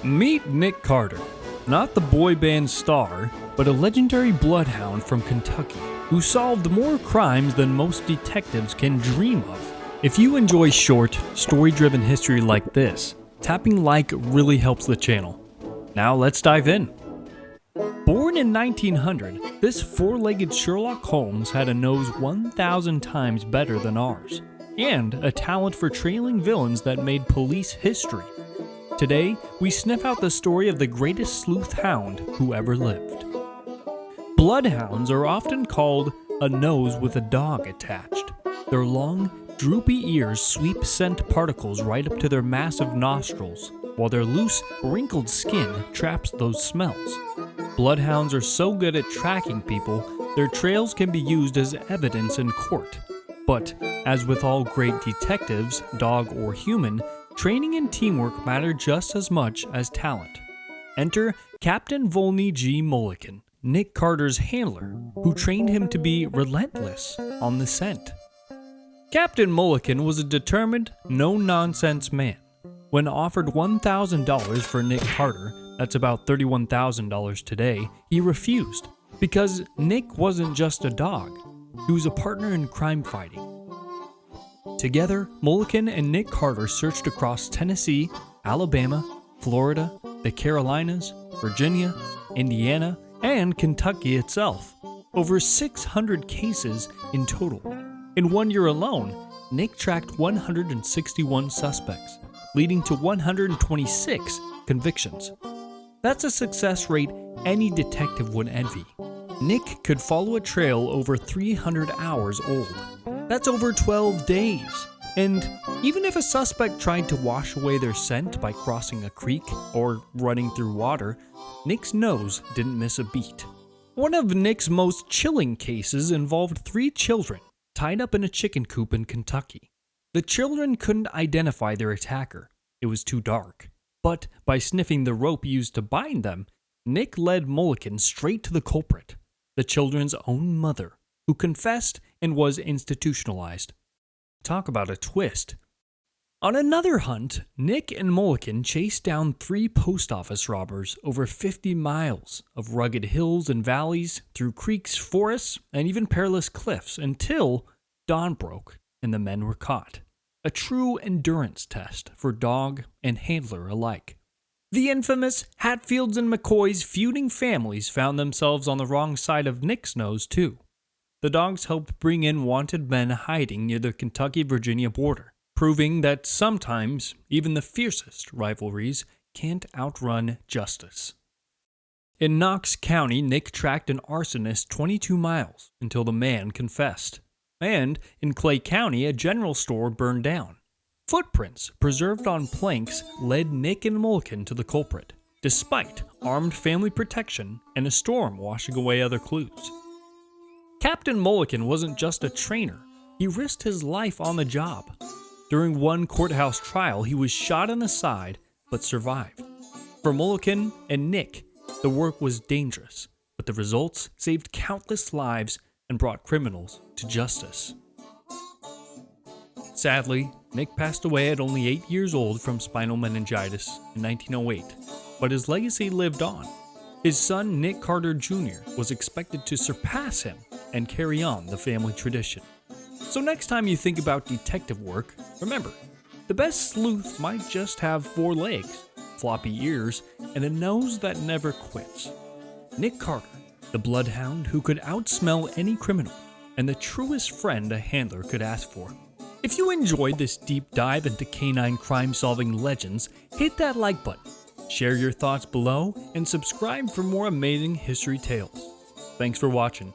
Meet Nick Carter, not the boy band star, but a legendary bloodhound from Kentucky who solved more crimes than most detectives can dream of. If you enjoy short, story-driven history like this, tapping like really helps the channel. Now let's dive in. Born in 1900, this four-legged Sherlock Holmes had a nose 1,000 times better than ours, and a talent for trailing villains that made police history. Today, we sniff out the story of the greatest sleuth hound who ever lived. Bloodhounds are often called a nose with a dog attached. Their long, droopy ears sweep scent particles right up to their massive nostrils, while their loose, wrinkled skin traps those smells. Bloodhounds are so good at tracking people, their trails can be used as evidence in court. But, as with all great detectives, dog or human, training and teamwork matter just as much as talent. Enter Captain Volney G. Mulligan, Nick Carter's handler, who trained him to be relentless on the scent. Captain Mulligan was a determined, no-nonsense man. When offered $1,000 for Nick Carter, that's about $31,000 today, he refused, because Nick wasn't just a dog, he was a partner in crime fighting. Together, Mulligan and Nick Carter searched across Tennessee, Alabama, Florida, the Carolinas, Virginia, Indiana, and Kentucky itself. Over 600 cases in total. In 1 year alone, Nick tracked 161 suspects, leading to 126 convictions. That's a success rate any detective would envy. Nick could follow a trail over 300 hours old. That's over 12 days. And even if a suspect tried to wash away their scent by crossing a creek or running through water, Nick's nose didn't miss a beat. One of Nick's most chilling cases involved 3 children tied up in a chicken coop in Kentucky. The children couldn't identify their attacker. It was too dark. But by sniffing the rope used to bind them, Nick led Mulligan straight to the culprit, the children's own mother, who confessed and was institutionalized. Talk about a twist. On another hunt, Nick and Mulligan chased down 3 post office robbers over 50 miles of rugged hills and valleys, through creeks, forests, and even perilous cliffs until dawn broke and the men were caught. A true endurance test for dog and handler alike. The infamous Hatfields and McCoys feuding families found themselves on the wrong side of Nick's nose too. The dogs helped bring in wanted men hiding near the Kentucky-Virginia border, proving that sometimes even the fiercest rivalries can't outrun justice. In Knox County, Nick tracked an arsonist 22 miles until the man confessed. And in Clay County, a general store burned down. Footprints preserved on planks led Nick and Mulligan to the culprit, despite armed family protection and a storm washing away other clues. Captain Mulligan wasn't just a trainer, he risked his life on the job. During one courthouse trial, he was shot in the side, but survived. For Mulligan and Nick, the work was dangerous, but the results saved countless lives and brought criminals to justice. Sadly, Nick passed away at only 8 years old from spinal meningitis in 1908, but his legacy lived on. His son, Nick Carter Jr., was expected to surpass him and carry on the family tradition. So next time you think about detective work, remember, the best sleuth might just have 4 legs, floppy ears, and a nose that never quits. Nick Carter, the bloodhound who could outsmell any criminal, and the truest friend a handler could ask for. If you enjoyed this deep dive into canine crime-solving legends, hit that like button, share your thoughts below, and subscribe for more amazing history tales. Thanks for watching.